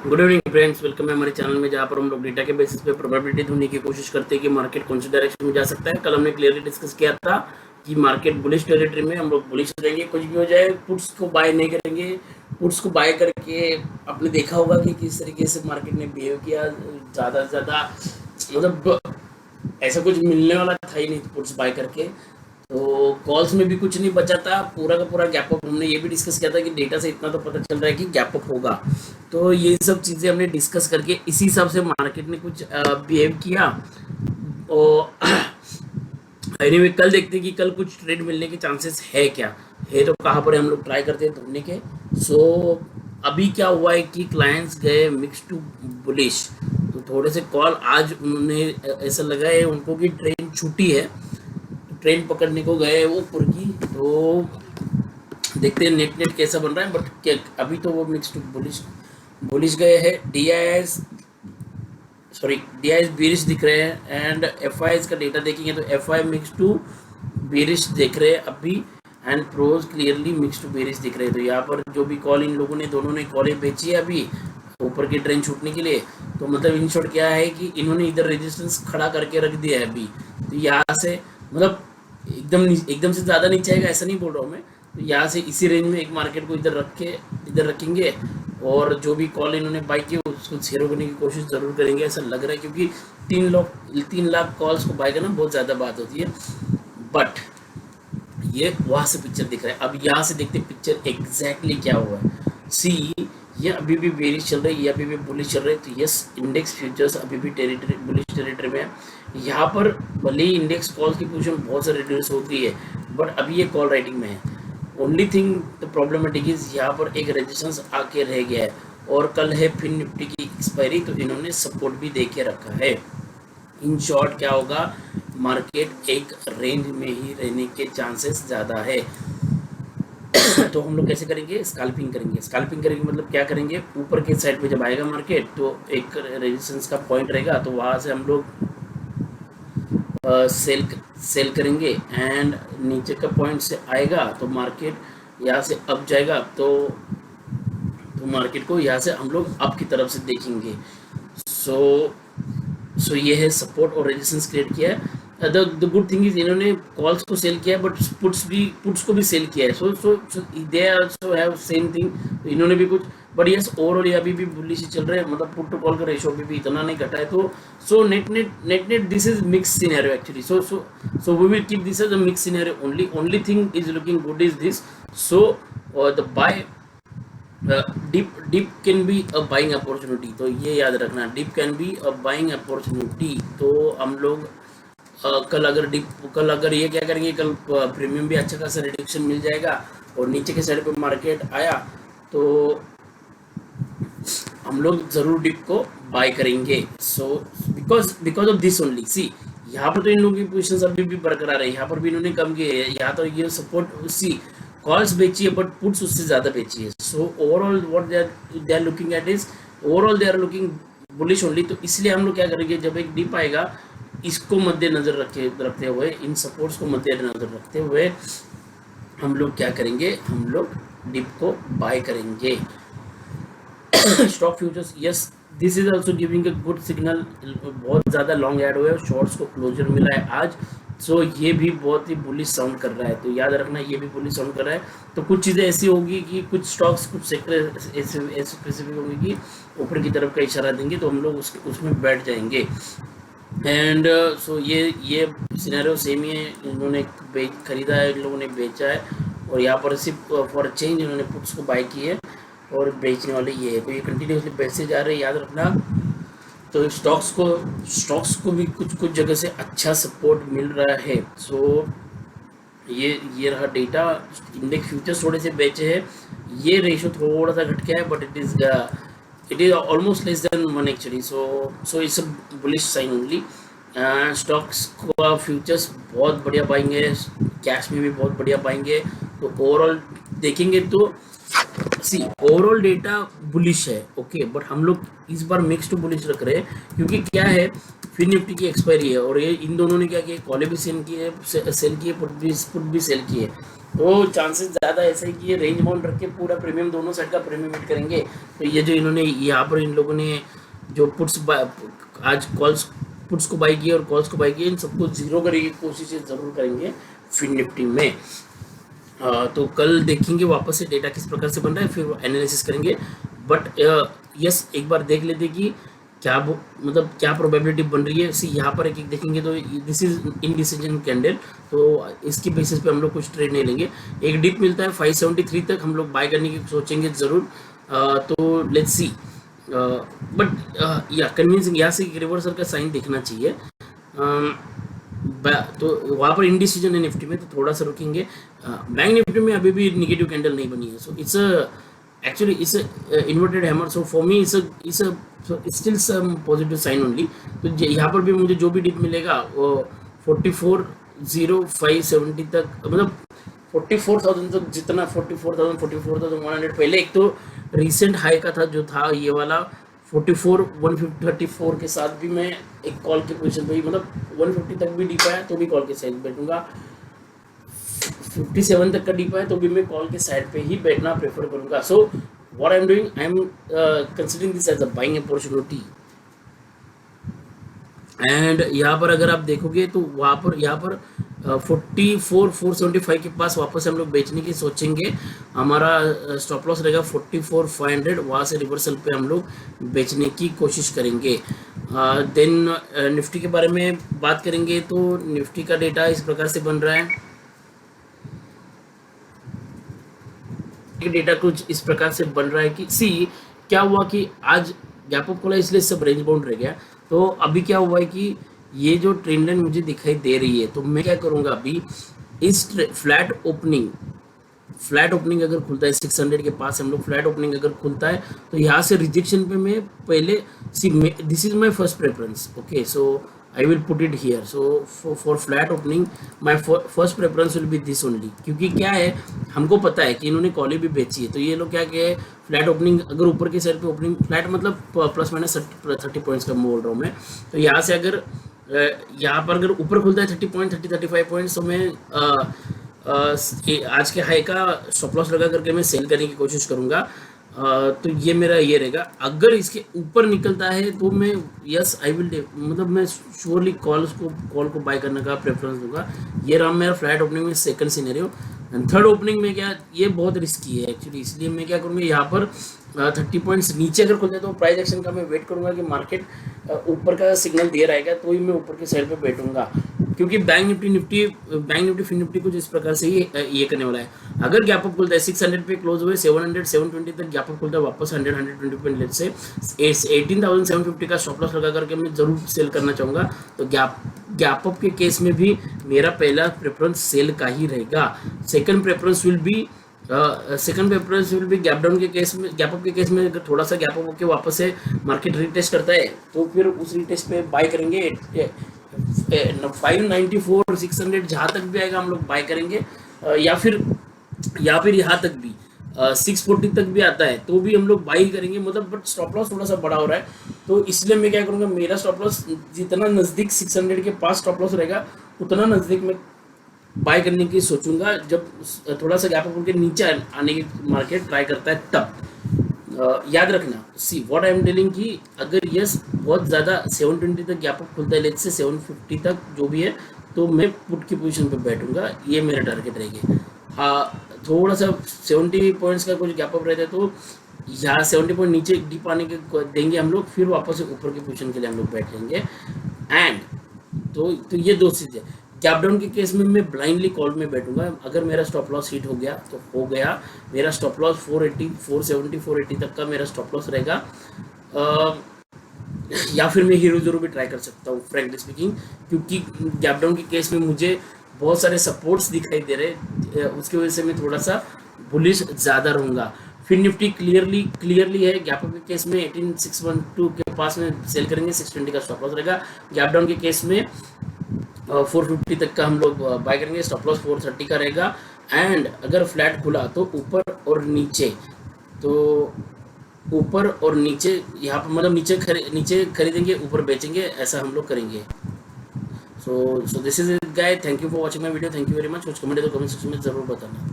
Good evening friends, welcome है हमारे channel में, जहां पर हम लोग डेटा के बेसिस पे प्रोबेबिलिटी ढूंढने की कोशिश करते हैं कि मार्केट कौन सी डायरेक्शन में जा सकता है। कल हमने क्लियरली डिस्कस किया था कि मार्केट बुलिश टेरिटरी में हम लोग बुलिश रहेंगे, कुछ भी हो जाए। पुट्स को बाय नहीं करेंगे। पुट्स को बाय करके आपने देखा होगा कि किस तरीके से मार्केट ने बिहेव किया। ज़्यादा से ज़्यादा मतलब ऐसा कुछ मिलने वाला था ही नहीं पुट्स बाय करके। तो कॉल्स में भी कुछ नहीं बचा था, पूरा का पूरा गैप अप। हमने ये भी डिस्कस किया था कि डेटा से इतना तो पता चल रहा है कि गैप अप होगा। तो ये सब चीज़ें हमने डिस्कस करके इसी हिसाब से मार्केट ने कुछ बिहेव किया। और एनीवे कल देखते हैं कि कल कुछ ट्रेड मिलने के चांसेस है क्या है, तो कहाँ पर हम लोग ट्राई करते हैं ढूंढने के। सो अभी क्या हुआ है कि क्लाइंट्स गए मिक्स टू बुलिश, तो थोड़े से कॉल आज उन्होंने ऐसा लगा है उनको कि ट्रेन छूटी है, ट्रेन पकड़ने को गए वो ऊपर की। तो देखते हैं नेट नेट कैसा बन रहा है, बट अभी तो वो मिक्स टू बुलिश बुलिश गए हैं। डीआईएस बीरिश दिख रहे हैं, एंड एफआई का डेटा देखेंगे तो एफआई मिक्स टू बीरिश दिख रहे हैं अभी, and pros clearly mix to bearish दिख रहे हैं। तो यहाँ पर जो भी कॉल इन लोगों ने दोनों ने कॉलें बेची है अभी ऊपर की ट्रेन छूटने के लिए, तो मतलब इन शॉर्ट क्या है कि इन्होंने इधर रेजिस्टेंस खड़ा करके रख दिया है अभी। तो यहाँ से मतलब एकदम से ज़्यादा नीचे आएगा ऐसा नहीं बोल रहा हूँ मैं। तो यहाँ से इसी रेंज में एक मार्केट को इधर रखेंगे, और जो भी कॉल इन्होंने बाई की उसको जीरो करने की कोशिश ज़रूर करेंगे, ऐसा लग रहा है। क्योंकि 3 लाख कॉल्स को बाई करना बहुत ज़्यादा बात होती है। बट ये वहाँ से पिक्चर दिख रहा है। अब यहाँ से देखते पिक्चर एग्जैक्टली क्या हुआ है। सी, ये अभी भी बेरिश चल रही है, ये अभी भी बुलिश चल रही है। तो यस, इंडेक्स फ्यूचर्स अभी भी बुलिश टेरिटरी में है। यहाँ पर भले ही इंडेक्स कॉल की पोजीशन बहुत सारी रिड्यूस होती है, बट अभी ये कॉल राइटिंग में है। Only thing the problematic is यहाँ पर एक रेजिस्टेंस आके रह गया है, और कल है फिर निफ्टी की एक्सपायरी, तो इन्होंने सपोर्ट भी दे के रखा है। इन शॉर्ट क्या होगा, मार्केट एक रेंज में ही रहने के चांसेस ज़्यादा है। तो हम लोग कैसे करेंगे, स्कैल्पिंग करेंगे मतलब क्या करेंगे, ऊपर के साइड पे जब आएगा मार्केट तो एक रेजिस्टेंस का पॉइंट रहेगा, तो वहाँ से हम लोग सेल करेंगे, एंड नीचे का पॉइंट से आएगा तो मार्केट यहाँ से अप जाएगा। तो मार्केट को यहाँ से हम लोग अप की तरफ से देखेंगे। सो ये है सपोर्ट और रेजिस्टेंस क्रिएट किया है। द गुड थिंग इज इन्होंने कॉल्स को सेल किया है, बट पुट्स को भी सेल किया है। So they also have same thing. तो इन्होंने भी कुछ, बट यस ओवरऑल ये अभी भी बुलिश चल रहे हैं, मतलब पुट टू कॉल का रेशो अभी भी इतना नहीं घटा है। तो so net this is mix scenario actually. So we will keep this as a mix scenario. Only thing is looking good is this. So the buy dip can be a buying opportunity, तो ये याद रखना, dip can be a buying opportunity. तो हम लोग कल अगर ये क्या करेंगे, कल प्रीमियम भी अच्छा खासा रिडक्शन मिल जाएगा, और नीचे के साइड पे मार्केट आया तो हम लोग जरूर डिप को बाय करेंगे। So because of this only. See, यहाँ पर तो इन लोगों की पोजीशंस अभी भी बरकरार है, यहाँ पर भी इन्होंने कम किए है। यहाँ तो ये सपोर्ट, सी कॉल्स बेची है बट पुट्स उससे ज़्यादा बेची है। So overall what they are looking at is, overall they are looking bullish only. तो इसलिए हम लोग क्या करेंगे, जब एक डिप आएगा इसको मद्देनजर रखते हुए, इन सपोर्ट्स को मद्देनजर रखते हुए हम लोग क्या करेंगे, हम लोग डिप को बाय करेंगे। Stock futures, yes this is also giving a good signal. बहुत ज़्यादा लॉन्ग ऐड हुए, शॉर्ट्स को क्लोजर मिला है आज। सो ये भी बहुत ही बुलिश साउंड कर रहा है, तो याद रखना ये भी बुलिश साउंड कर रहा है। तो कुछ चीज़ें ऐसी होगी कि कुछ स्टॉक्स, कुछ सेक्टर ऐसे स्पेसिफिक होंगे कि ऊपर की तरफ का इशारा देंगे, तो हम लोग उसमें बैठ जाएंगे। एंड सो ये सिनेरियो सेम ही है। इन्होंने खरीदा है, इन लोगों ने बेचा है, और यहाँ पर सिर्फ फॉर चेंज इन्होंने पुट्स को बाय की है, और बेचने वाले ये है। तो ये कंटिन्यूसली बेचते जा रहे हैं, याद रखना। तो स्टॉक्स को भी कुछ जगह से अच्छा सपोर्ट मिल रहा है। सो ये रहा डेटा। इंडेक्स फ्यूचर्स थोड़े से बेचे हैं, ये रेशो थोड़ा सा घट गया है, but it is almost less than 1 actually. So it's a bullish sign only. Stocks का फ्यूचर्स बहुत बढ़िया पाएंगे, कैश में भी बहुत बढ़िया पाएंगे। तो ओवरऑल देखेंगे तो सी ओवरऑल डेटा बुलिश है, ओके, बट हम लोग इस बार मिक्स टू बुलिश रख रहे हैं, क्योंकि क्या है, फिर निफ्टी की एक्सपायरी है और ये इन दोनों ने क्या किया, कॉल भी सेल की है, पुट भी सेल की है, तो चांसेस ज़्यादा ऐसे ही कि ये रेंज बाउंड रख के पूरा प्रीमियम, दोनों साइड का प्रीमियम हिट करेंगे। तो ये जो इन्होंने यहाँ पर इन लोगों ने जो आज पुट्स को बाई किया और कॉल्स को बाई किया, इन सबको जीरो करने की कोशिश ज़रूर करेंगे फिन निफ्टी में। तो कल देखेंगे वापस से डेटा किस प्रकार से बन रहा है, फिर एनालिसिस करेंगे। बट यस, एक बार देख लेते कि क्या मतलब क्या प्रोबेबिलिटी बन रही है। सी यहाँ पर एक एक देखेंगे तो दिस इज इनडिसीजन कैंडल, तो इसकी बेसिस पे हम लोग कुछ ट्रेड नहीं लेंगे। एक डिप मिलता है 573 तक, हम लोग बाय करने की सोचेंगे ज़रूर। तो लेट्स सी, बट या कन्विंसिंग यहाँ से रिवर्सल का साइन देखना चाहिए। तो वहाँ पर इंडिसीजन है निफ्टी में, तो थोड़ा सा रुकेंगे। बैंक निफ्टी में अभी भी निगेटिव कैंडल नहीं बनी है, so it's actually it's inverted hammer, so for me it's still some positive sign only. तो यहाँ पर भी मुझे जो भी डिप मिलेगा वो 44,0570 तक, मतलब 44,000 तक, जितना 44,100 पहले एक तो रिसेंट हाई का था जो था ये वाला 44,134 के साथ भी मैं एक कॉल की पोजीशन पे ही, मतलब 150 तक भी डीप आया तो भी कॉल के साइड बैठूंगा, 57 तक का डीप आया तो भी मैं कॉल के साइड पे ही बैठना प्रेफर करूंगा। So what I am doing, I am considering this as a buying opportunity. And यहाँ पर अगर आप देखोगे तो वहाँ पर यहाँ पर 44,475 के पास वापस हम लोग बेचने की सोचेंगे। हमारा स्टॉप लॉस रहेगा 44,500, वहाँ से रिवर्सल पे हम लोग बेचने की कोशिश करेंगे। देन निफ्टी के बारे में बात करेंगे तो निफ्टी का डेटा इस प्रकार से बन रहा है, डेटा कुछ इस प्रकार से बन रहा है कि सी क्या हुआ कि आज गैप अप खोला इसलिए सब रेंज बाउंड रह गया। तो अभी क्या हुआ है कि ये जो ट्रेंड लाइन मुझे दिखाई दे रही है, तो मैं क्या करूंगा अभी, इस फ्लैट ओपनिंग अगर खुलता है 600 के पास, हम लोग फ्लैट ओपनिंग अगर खुलता है तो यहाँ से रिजेक्शन पे मैं पहले see, this is my first preference, okay, so I will put it here. So for flat opening my first preference will be this only, क्योंकि क्या है, हमको पता है कि इन्होंने कॉली भी बेची है, तो ये लोग क्या कहे, फ्लैट ओपनिंग अगर ऊपर की साइड पे ओपनिंग फ्लैट, मतलब प्लस माइनस 30 पॉइंट्स का बोल रहा हूँ मैं, तो यहाँ से अगर यहाँ पर अगर ऊपर खुलता है 30 पॉइंट 35 पॉइंट्स, तो मैं आज के हाई का स्टॉप लॉस लगा करके मैं सेल करने की कोशिश करूंगा। तो ये मेरा ये रहेगा। अगर इसके ऊपर निकलता है तो मैं यस आई विल, मतलब मैं श्योरली कॉल को बाय करने का प्रेफरेंस दूंगा। ये रहा मेरा फ्लैट ओपनिंग में second scenario. And third opening में क्या, ये बहुत रिस्की है एक्चुअली, इसलिए मैं क्या करूँगा, यहाँ पर 30 पॉइंट्स नीचे अगर खुल जाए तो प्राइस एक्शन का मैं वेट करूंगा कि मार्केट ऊपर का सिग्नल दे रहेगा तो ही मैं ऊपर के साइड पे बैठूंगा, क्योंकि बैंक निफ्टी फिन निफ्टी कुछ इस प्रकार से ही ये करने वाला है। अगर गैप अप खुलता है 600 पे क्लोज हुए 700 720 तक गैप अप खुलता है, वापस 100 120 पॉइंट से 18,750 का स्टॉप लॉस लगा करके मैं जरूर सेल करना चाहूँगा। तो गैप अप के केस में भी मेरा पहला प्रेफरेंस सेल का ही रहेगा। Second preference will B gap down के केस में, गैप अप के केस में अगर थोड़ा सा गैप अप होकर वापस से मार्केट रीटेस्ट करता है तो फिर उस रीटेस्ट पे बाय करेंगे। 594 600 जहाँ तक भी आएगा हम लोग बाय करेंगे, या फिर यहाँ तक भी 640 तक भी आता है तो भी हम लोग बाई करेंगे, मतलब बट स्टॉप लॉस थोड़ा सा बड़ा हो रहा है, तो इसलिए मैं क्या करूँगा, मेरा स्टॉप लॉस जितना नज़दीक 600 के पास स्टॉप लॉस रहेगा उतना नज़दीक मैं बाय करने की सोचूंगा। जब थोड़ा सा गैप अप के नीचे आने की मार्केट ट्राई करता है तब। याद रखना, see what I am telling कि अगर यस बहुत ज़्यादा 720 तक गैप अप खुलता है, लेट्स से 750 तक जो भी है, तो मैं पुट की पोजीशन पे बैठूंगा, ये मेरा टारगेट रहेगा। हाँ, थोड़ा सा 70 पॉइंट्स का कुछ गैप अप रहता है तो यहाँ 70 पॉइंट नीचे डीप आने के देंगे हम लोग, फिर वापस से ऊपर की पोजीशन के लिए हम लोग बैठ जाएंगे। एंड तो ये दो चीज़ें। गैप डाउन के केस में मैं ब्लाइंडली कॉल में बैठूंगा। अगर मेरा स्टॉप लॉस हिट हो गया तो हो गया, मेरा स्टॉप लॉस 480 470 480 तक का मेरा स्टॉप लॉस रहेगा। या फिर मैं हीरो ज़रूर भी ट्राई कर सकता हूँ फ्रैंकली स्पीकिंग, क्योंकि गैप डाउन के केस में मुझे बहुत सारे सपोर्ट्स दिखाई दे रहे, उसकी वजह से मैं थोड़ा सा बुलिश ज़्यादा रहूँगा। फिर निफ्टी क्लियरली है, गैप अप के केस में 18612 के पास में सेल करेंगे, 620 का स्टॉप लॉस रहेगा। गैप डाउन के केस में 450 तक का हम लोग बाय करेंगे, स्टॉप लॉस 430 का रहेगा। एंड अगर फ्लैट खुला तो ऊपर और नीचे तो ऊपर और नीचे, यहाँ पर मतलब नीचे खरीदेंगे, ऊपर बेचेंगे, ऐसा हम लोग करेंगे। So this is it guys, thank you for watching my video, thank you very much. कुछ कमेंट है तो कमेंट सेक्शन में ज़रूर बताना।